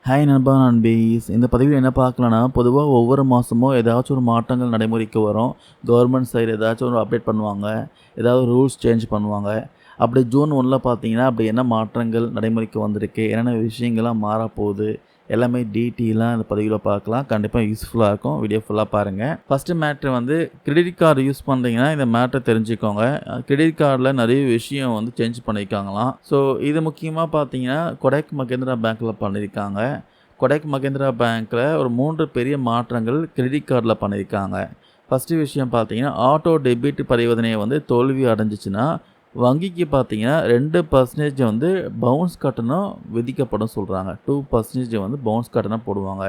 Hi நண்பா நண்பீஸ். இந்த பதிவில் என்ன பார்க்கலான்னா, பொதுவாக ஒவ்வொரு மாதமும் ஏதாச்சும் ஒரு மாற்றங்கள் நடைமுறைக்கு வரும். கவர்மெண்ட் சைடு ஏதாச்சும் ஒரு அப்டேட் பண்ணுவாங்க, ஏதாவது ரூல்ஸ் சேஞ்ச் பண்ணுவாங்க. அப்படி ஜூன் 1 பார்த்தீங்கன்னா, அப்படி என்ன மாற்றங்கள் நடைமுறைக்கு வந்திருக்கு, என்னென்ன விஷயங்கள்லாம் மாறப்போகுது, எல்லாமே டீட்டெயிலாக இந்த பதிவில் பார்க்கலாம். கண்டிப்பாக யூஸ்ஃபுல்லாக இருக்கும். வீடியோ ஃபுல்லாக பாருங்கள். ஃபஸ்ட்டு மேட்ரு வந்து கிரெடிட் கார்டு யூஸ் பண்ணுறீங்கன்னா இந்த மேட்ரை தெரிஞ்சுக்கோங்க. கிரெடிட் கார்டில் நிறைய விஷயம் வந்து சேஞ்ச் பண்ணியிருக்காங்களாம். ஸோ இது முக்கியமாக பார்த்தீங்கன்னா கொடக் மகேந்திரா பேங்க்கில் பண்ணியிருக்காங்க. கொடக் மகேந்திரா பேங்க்கில் ஒரு 3 பெரிய மாற்றங்கள் கிரெடிட் கார்டில் பண்ணியிருக்காங்க. ஃபஸ்ட்டு விஷயம் பார்த்தீங்கன்னா, ஆட்டோ டெபிட் பரிவர்த்தனை வந்து தோல்வி அடைஞ்சிச்சுன்னா வங்கிக்கு பார்த்தீங்கன்னா 2% வந்து பவுன்ஸ் கட்டணம் விதிக்கப்படும் சொல்கிறாங்க. 2% வந்து பவுன்ஸ் கட்டணம் போடுவாங்க.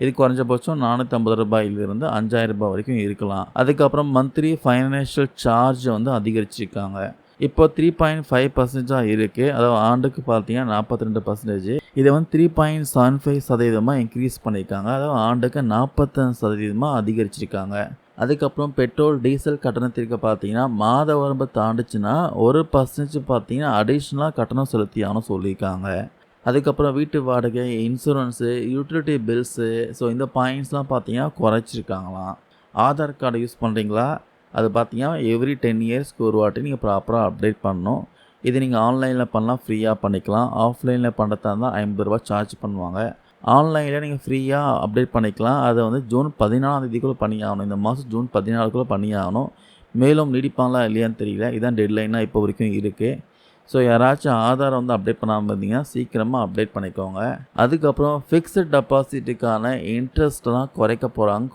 இது குறைஞ்சபட்சம் ரூ. 450 ரூ. 5000 வரைக்கும் இருக்கலாம். அதுக்கப்புறம் மந்த்லி ஃபைனான்ஷியல் சார்ஜ் வந்து அதிகரிச்சிருக்காங்க. இப்போ 3.5% இருக்குது. அதாவது ஆண்டுக்கு பார்த்தீங்கன்னா 42%. இதை வந்து 3.75% இன்க்ரீஸ் பண்ணியிருக்காங்க. அதாவது ஆண்டுக்கு 45% அதிகரிச்சிருக்காங்க. அதுக்கப்புறம் பெட்ரோல் டீசல் கட்டணத்திற்கு பார்த்தீங்கன்னா மாத வரம்பு தாண்டுச்சுன்னா 1% பார்த்தீங்கன்னா அடிஷ்னலாக கட்டணம் செலுத்தியானு சொல்லியிருக்காங்க. அதுக்கப்புறம் வீட்டு வாடகை, இன்சூரன்ஸு, யூட்டிலிட்டி பில்ஸு, ஸோ இந்த பாயிண்ட்ஸ்லாம் பார்த்தீங்கன்னா குறைச்சிருக்காங்களாம். ஆதார் கார்டு யூஸ் பண்ணுறீங்களா, அது பார்த்தீங்கன்னா எவ்ரி 10 இயர்ஸ்க்கு ஒரு வாட்டி நீங்கள் ப்ராப்பராக அப்டேட் பண்ணணும். இது நீங்கள் ஆன்லைனில் பண்ணலாம், ஃப்ரீயாக பண்ணிக்கலாம். ஆஃப்லைனில் பண்ணுறதா இருந்தால் ரூ. 50 சார்ஜ் பண்ணுவாங்க. ஆன்லைனில் நீங்கள் ஃப்ரீயாக அப்டேட் பண்ணிக்கலாம். அதை வந்து ஜூன் 14 பண்ணியாகணும். இந்த மாதம் ஜூன் 14 பண்ணியாகணும். மேலும் நீடிப்பாங்களா இல்லையான்னு தெரியல. இதான் டெட்லைனாக இப்போ வரைக்கும் இருக்குது. ஸோ யாராச்சும் ஆதார் வந்து அப்டேட் பண்ணாமல் இருந்தீங்கன்னா சீக்கிரமாக அப்டேட் பண்ணிக்கோங்க. அதுக்கப்புறம் ஃபிக்ஸ்டு டெபாசிட்டுக்கான இன்ட்ரெஸ்ட்லாம்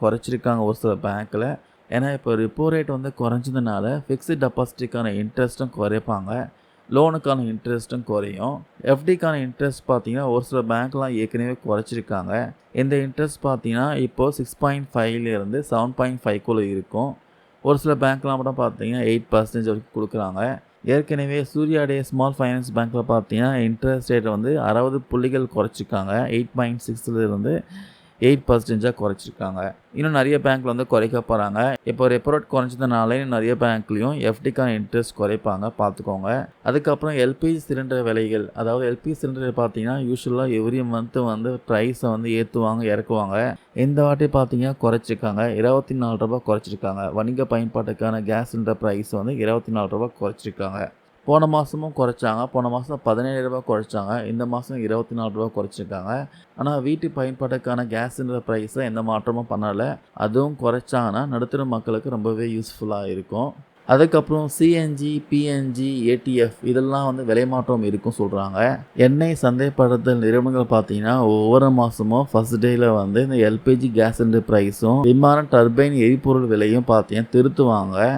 குறைச்சிருக்காங்க ஒரு சில பேங்க்கில். ஏன்னா இப்போ ரிப்போ ரேட் வந்து குறைஞ்சதுனால ஃபிக்ஸ்டு டெபாசிட்டுக்கான இன்ட்ரெஸ்ட்டும் குறைப்பாங்க, லோனுக்கான இன்ட்ரெஸ்ட்டும் குறையும். எஃப்டிக்கான இன்ட்ரெஸ்ட் பார்த்தீங்கன்னா ஒரு சில பேங்க்லாம் ஏற்கனவே குறைச்சிருக்காங்க. இந்த இன்ட்ரெஸ்ட் பார்த்தீங்கன்னா இப்போது 6.5 7.5 இருக்கும். ஒரு சில பேங்க்லாம் கூட பார்த்தீங்கன்னா 8% வரைக்கும் கொடுக்குறாங்க. ஏற்கனவே சூர்யா டே ஸ்மால் ஃபைனான்ஸ் பேங்க்கில் பார்த்தீங்கன்னா இன்ட்ரெஸ்ட் ரேட் வந்து 60 புள்ளிகள் குறைச்சிருக்காங்க. 8.6 8% குறைச்சிருக்காங்க. இன்னும் நிறைய பேங்க்கில் வந்து குறைக்க போகிறாங்க. இப்போ ரெப்போ ரேட் குறைஞ்சதுனால நிறைய பேங்க்லேயும் எஃப்டிக்கான இன்ட்ரெஸ்ட் குறைப்பாங்க, பார்த்துக்கோங்க. அதுக்கப்புறம் எல்பிஜி சிலிண்டர் விலைகள், அதாவது எல்பிஜி சிலிண்டர் பார்த்தீங்கன்னா யூஸ்வலாக எவ்ரி மந்த்து வந்து ப்ரைஸை வந்து ஏற்றுவாங்க, இறக்குவாங்க. இந்த வாட்டி பார்த்தீங்கன்னா குறைச்சிருக்காங்க. ரூ. 24 குறைச்சிருக்காங்க. வணிக பயன்பாட்டுக்கான கேஸ் சிலிண்டர் ப்ரைஸ் வந்து ரூ. 24 குறைச்சிருக்காங்க. போன மாதமும் குறைச்சாங்க. போன மாதம் ரூ. 17 குறைச்சாங்க. இந்த மாதம் ரூ. 24 குறைச்சிருக்காங்க. ஆனால் வீட்டு பயன்பாட்டுக்கான கேஸ் சிலிண்டர் ப்ரைஸை எந்த மாற்றமும் பண்ணலை. அதுவும் குறைச்சாங்கன்னா நடுத்தர மக்களுக்கு ரொம்பவே யூஸ்ஃபுல்லாக இருக்கும். அதுக்கப்புறம் சிஎன்ஜி, பிஎன்ஜி, ஏடிஎஃப் இதெல்லாம் வந்து விலை மாற்றம் இருக்கும் சொல்கிறாங்க. எண்ணெய் சந்தைப்படுத்தல் நிறுவனங்கள் பார்த்தீங்கன்னா ஒவ்வொரு மாதமும் ஃபர்ஸ்ட் டேயில் வந்து இந்த எல்பிஜி கேஸ் சிலிண்டர் ப்ரைஸும் விமான டர்பைன் எரிபொருள் விலையும் பார்த்தீங்கன்னா திருத்துவாங்க.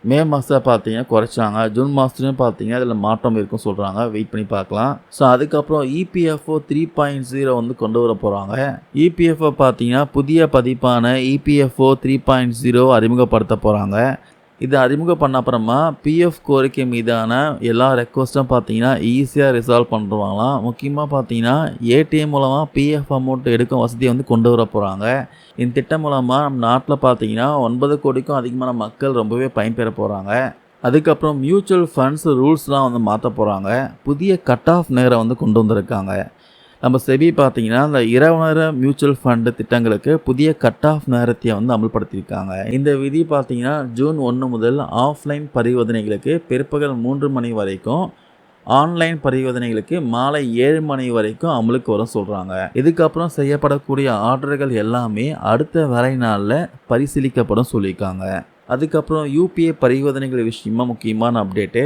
மே மாதம் பார்த்தீங்கன்னா குறைச்சாங்க. ஜூன் மாதத்துலையும் பார்த்தீங்கன்னா அதில் மாற்றம் இருக்கும் சொல்கிறாங்க. வெயிட் பண்ணி பார்க்கலாம். ஸோ அதுக்கப்புறம் இபிஎஃப்ஓ 3.0 வந்து கொண்டு வர போகிறாங்க. இபிஎஃப்ஓ பார்த்தீங்கன்னா புதிய பதிப்பான இபிஎஃப்ஓ 3.0 அறிமுகப்படுத்த போகிறாங்க. இது அறிமுகம் பண்ண அப்புறமா பிஎஃப் கோரிக்கை மீதான எல்லா ரெக்வஸ்ட்டும் பார்த்தீங்கன்னா ஈஸியாக ரிசால்வ் பண்ணுவாங்களாம். முக்கியமாக பார்த்தீங்கன்னா ஏடிஎம் மூலமாக பிஎஃப் அமௌண்ட் எடுக்கும் வசதியை வந்து கொண்டு வர போகிறாங்க. இந்த திட்டம் மூலமாக நம்ம நாட்டில் பார்த்தீங்கன்னா 9 கோடிக்கும் அதிகமான மக்கள் ரொம்பவே பயன்பெற போகிறாங்க. அதுக்கப்புறம் மியூச்சுவல் ஃபண்ட்ஸ் ரூல்ஸ்லாம் வந்து மாற்ற போகிறாங்க. புதிய கட் ஆஃப் நேரம் வந்து கொண்டு வந்திருக்காங்க. நம்ம செபி பார்த்தீங்கன்னா இந்த இரவு நேர மியூச்சுவல் ஃபண்டு திட்டங்களுக்கு புதிய கட் ஆஃப் நேரத்தை வந்து அமல்படுத்தியிருக்காங்க. இந்த விதி பார்த்தீங்கன்னா ஜூன் 1 முதல் ஆஃப்லைன் பரிவர்த்தனைகளுக்கு பிற்பகல் 3 மணி வரைக்கும், ஆன்லைன் பரிவர்த்தனைகளுக்கு மாலை 7 மணி வரைக்கும் அமலுக்கு வரும் சொல்கிறாங்க. இதுக்கப்புறம் செய்யப்படக்கூடிய ஆர்டர்கள் எல்லாமே அடுத்த வேலை நாளில் பரிசீலிக்கப்படும் சொல்லியிருக்காங்க. அதுக்கப்புறம் யூபிஐ பரிவர்த்தனைகள் விஷயமா முக்கியமான அப்டேட்டு.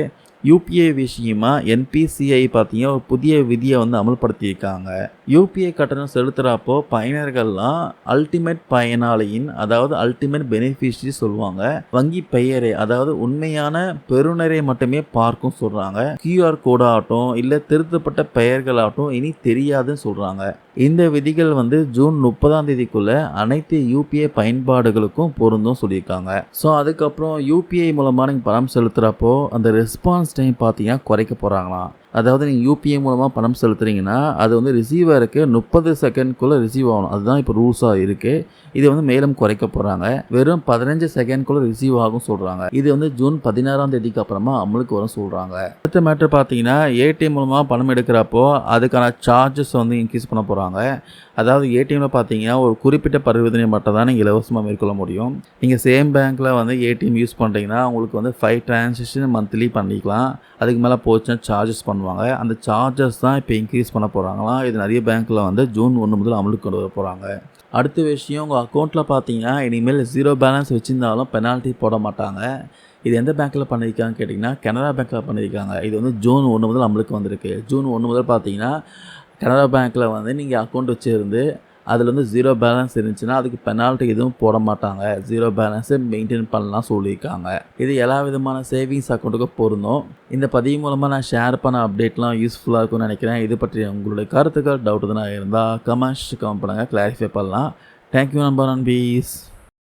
யூபிஐ விஷயமா என்பிசிஐ பார்த்தீங்கன்னா ஒரு புதிய விதியை வந்து அமல்படுத்தியிருக்காங்க. யூபிஐ கட்டணம் செலுத்துகிறப்போ பயனர்கள்லாம் அல்டிமேட் பயனாளியின், அதாவது அல்டிமேட் பெனிஃபிஷரி சொல்லுவாங்க, வங்கி பெயரை, அதாவது உண்மையான பெறுநரை மட்டுமே பார்க்கும் சொல்கிறாங்க. கியூஆர் கோடாகட்டும் இல்லை திருத்தப்பட்ட பெயர்களாகட்டும் இனி தெரியாதுன்னு சொல்கிறாங்க. இந்த விதிகள் வந்து ஜூன் 30 அனைத்து யூபிஐ பயன்பாடுகளுக்கும் பொருந்தும் சொல்லியிருக்காங்க. ஸோ அதுக்கப்புறம் யூபிஐ மூலமாக நீங்கள் பணம் செலுத்துகிறப்போ அந்த ரெஸ்பான்ஸ் டைம் பார்த்தீங்கன்னா குறைக்க போகிறாங்களாம். அதாவது நீங்கள் யூபிஐ மூலமாக பணம் செலுத்துறீங்கன்னா அது வந்து ரிசீவருக்கு 30 செகண்ட்குள்ளே ரிசீவ் ஆகணும். அதுதான் இப்போ ரூல்ஸாக இருக்குது. இது வந்து மேலும் குறைக்க போகிறாங்க. வெறும் 15 செகண்ட்குள்ளே ரிசீவ் ஆகும் சொல்கிறாங்க. இது வந்து ஜூன் 16ஆம் தேதிக்கு அப்புறமா அமலுக்கு வரும் சொல்கிறாங்க. அடுத்த மேட்டர் பார்த்தீங்கன்னா ஏடிஎம் மூலமாக பணம் எடுக்கிறப்போ அதுக்கான சார்ஜஸ் வந்து இன்க்ரீஸ் பண்ண போகிறாங்க. அதாவது ஏடிஎம்மில் பார்த்தீங்கன்னா ஒரு குறிப்பிட்ட பரிவர்த்தனை மட்டும் தான் நீங்கள் இலவசமாக மேற்கொள்ள முடியும். நீங்கள் சேம் பேங்க்கில் வந்து ஏடிஎம் யூஸ் பண்ணுறீங்கன்னா உங்களுக்கு வந்து 5 டிரான்சாக்ஷன் மந்த்லி பண்ணிக்கலாம். அதுக்கு மேலே போச்சுன்னா சார்ஜஸ் பண்ணுவாங்க. அந்த சார்ஜஸ் தான் இப்போ இன்க்ரீஸ் பண்ண போகிறாங்களாம். இது நிறைய பேங்க்கில் வந்து ஜூன் 1 முதல் அமலுக்கு கொண்டு வர போகிறாங்க. அடுத்த விஷயம், உங்கள் அக்கௌண்ட்டில் பார்த்தீங்கன்னா இனிமேல் 0 பேலன்ஸ் வச்சுருந்தாலும் பெனால்ட்டி போட மாட்டாங்க. இது எந்த பேங்க்கில் பண்ணியிருக்காங்கன்னு கேட்டிங்கன்னா கனரா பேங்க்கில் பண்ணியிருக்காங்க. இது வந்து ஜூன் 1 முதல் அமலுக்கு வந்திருக்கு. ஜூன் 1 முதல் பார்த்தீங்கன்னா கனரா பேங்க்கில் வந்து நீங்கள் அக்கௌண்ட் வச்சுருந்து அதில் வந்து 0 பேலன்ஸ் இருந்துச்சுன்னா அதுக்கு பெனால்ட்டி எதுவும் போட மாட்டாங்க. 0 பேலன்ஸை மெயின்டைன் பண்ணலாம் சொல்லியிருக்காங்க. இது எல்லா விதமான சேவிங்ஸ் அக்கௌண்ட்டுக்கும் பொருந்தும். இந்த பதிவு மூலமாக நான் ஷேர் பண்ண அப்டேட்லாம் யூஸ்ஃபுல்லாக இருக்கும்னு நினைக்கிறேன். இது பற்றி உங்களுடைய கருத்துக்கள் டவுட் எதுனா இருந்தால் கமெண்ட் பண்ணுங்கள், கிளாரிஃபை பண்ணலாம். தேங்க்யூ நண்பர் அண்ட் பீஸ்.